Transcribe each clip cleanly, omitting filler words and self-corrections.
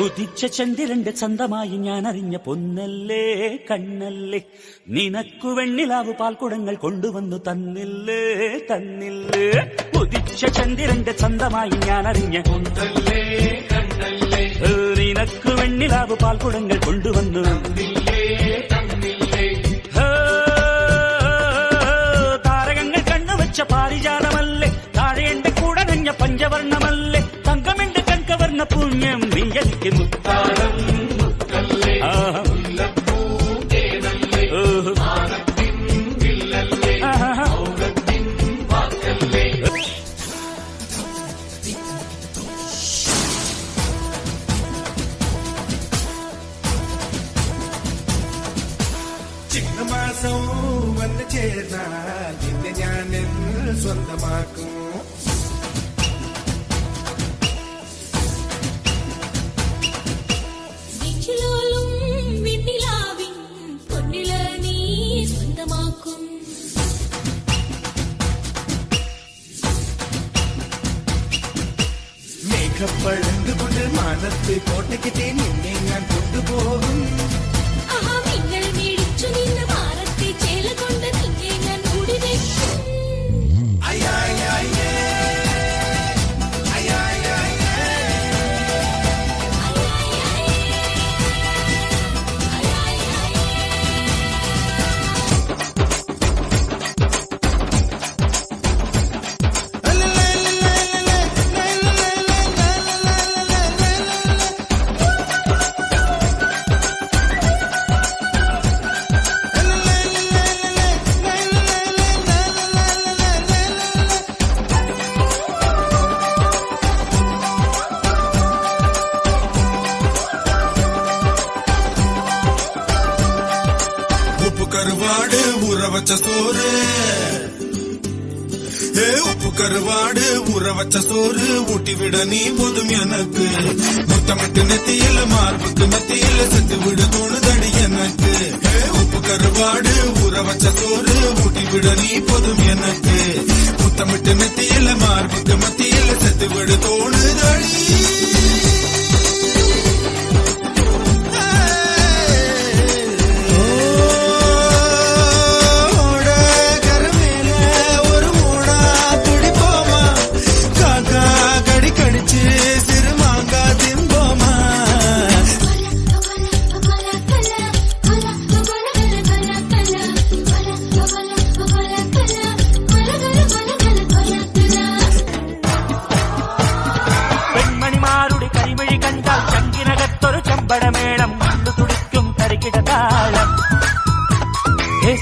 ഉദിച്ച ചന്ദ്രന്റെ ചന്തമായി ഞാൻ അറിഞ്ഞ പൊന്നല്ലേ കണ്ണല്ലേ, നിനക്കു വെണ്ണിലാവ് പാൽക്കുടങ്ങൾ കൊണ്ടുവന്നു തന്നില്ലേ തന്നില്ലേ. ഉദിച്ച ചന്ദ്രന്റെ ചന്തമായി ഞാൻ അറിഞ്ഞ പൊന്നല്ലേ കണ്ണല്ലേ, നിനക്കു വെണ്ണിലാവ് പാൽക്കുടങ്ങൾ കൊണ്ടുവന്നു തന്നില്ലേ തന്നില്ലേ. താരകങ്ങൾ കണ്ണുവച്ച പാരിജാതമല്ലേ, താഴെ എന്റെ കൂടെ നഞ്ഞ പഞ്ചവർണ്ണമല്ലേ, തങ്കമെന്റെ കൺകവർണ്ണ പുണ്യം നീയലിക്ക് മുത്താരം മുത്തല്ലേ, ചിങ്ങമാസം വന്ന് ചേർന്നാൽ നിന്നെ ഞാൻ സ്വന്തമാക്കും. മേഘപ്പഴന്തുകൊണ്ട് മാനത്ത് കോട്ടയ്ക്ക് നിന്നെ ഞാൻ കൊണ്ടുപോകും. கருவாடு ஊற வச்ச சோறு, உப்பு கருவாடு ஊற வச்ச சோறு ஊட்டி விட நீ போதும் எனக்கு. முத்தமிட்டு நெத்தியில மார்புக்கு மத்தியில செத்து விட தோணுதடி எனக்கு. உப்பு கருவாடு ஊற வச்ச சோறு ஊட்டி விட நீ போதும் எனக்கு. முத்தமிட்டு நெத்தியில மார்புக்கு மத்தியில செத்து விட தோணுதடி. ചമ്പടമേളം കണ്ടു തുടിക്കും തരികിടതാളം,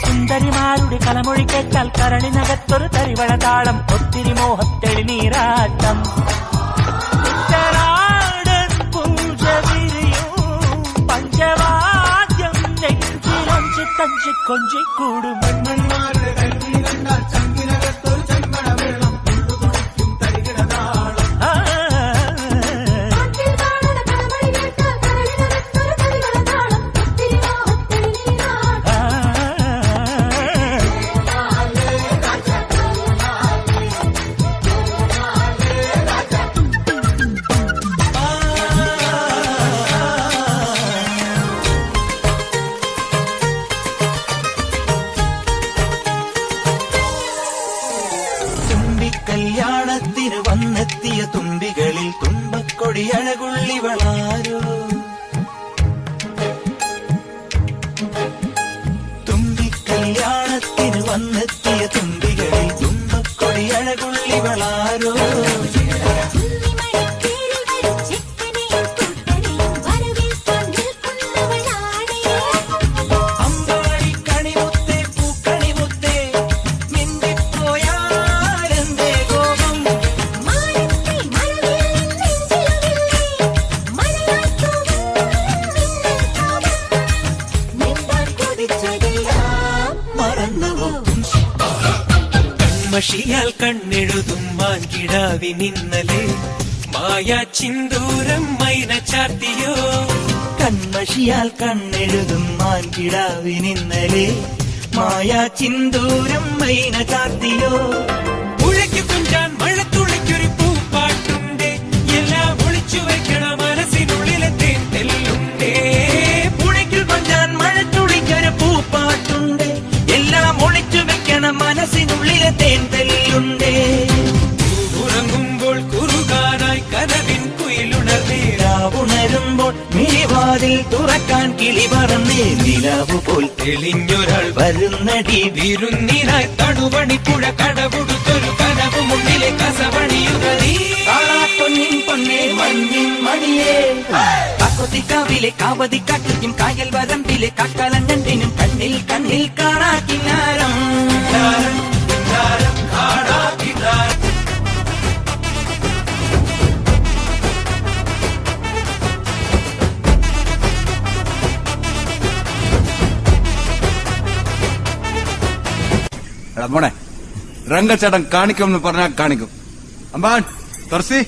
സുന്ദരിമാരുടെ കലമൊഴി കേട്ടാൽ കരളിനകത്തൊരു തരിവളതാളം, ഒത്തിരി മോഹത്തെളിനീരാട്ടം. പഞ്ചവാദ്യം നെഞ്ചിലൊഞ്ചി തഞ്ചി കൊഞ്ചിക്കൂടും. കല്യാണത്തിന് വന്നെത്തിയ തുമ്പികളിൽ തുമ്പക്കൊടി അഴകുള്ളിവളാരോ, തുമ്പിക്കല്യാണത്തിന് വന്നെത്തിയ തുമ്പികളിൽ തുമ്പക്കൊടി അഴകുള്ളിവളാരോ. കൺമഷിയാൽ കണ്ണെഴുതും മാൻകിടാവിനിന്നലെ മായാ ചിന്തൂരം മൈന ചാർത്തിയോ. കൺമഷിയാൽ കണ്ണെഴുതും മാൻകിടാവിനിന്നലെ മായാ ചിന്തൂരം മൈന ചാർത്തിയോ. ഉഴയ്ക്കു കുഞ്ചാൻ മഴത്തുള്ളിക്കൊരു പൂപ്പാട്ടുണ്ട്, എല്ലാം ഒളിച്ചു വയ്ക്കണ മനസ്സിനുള്ളിലെത്തി വരുമ്പോൾ മിഴിവാതിൽ തുറക്കാൻ കിളി പറന്നേ നിലാവ് പോൽ തെളിഞ്ഞൊരാൾ വരുന്നടി വിരുന്നിനായി തടുവണിപ്പുഴ കടപുടുത്തൊരു കനവ് മുന്നിലെ കസവണിയുക നീ പൊന്നിൻ പൊന്നേ മഞ്ഞിൻ മണിയേ കാക്കൊത്തിക്കാവിലെ കാവതിക്കാട്ടിക്കും കായൽ വരമ്പിലെ കാക്കാലഞ്ഞണ്ടിനും കണ്ണിൽ കണ്ണിൽ കാണാ കിന്നാരം മോനെ രംഗച്ചേട്ടൻ കാണിക്കും എന്ന് പറഞ്ഞാൽ കാണിക്കും അമ്പാൻ തുറസി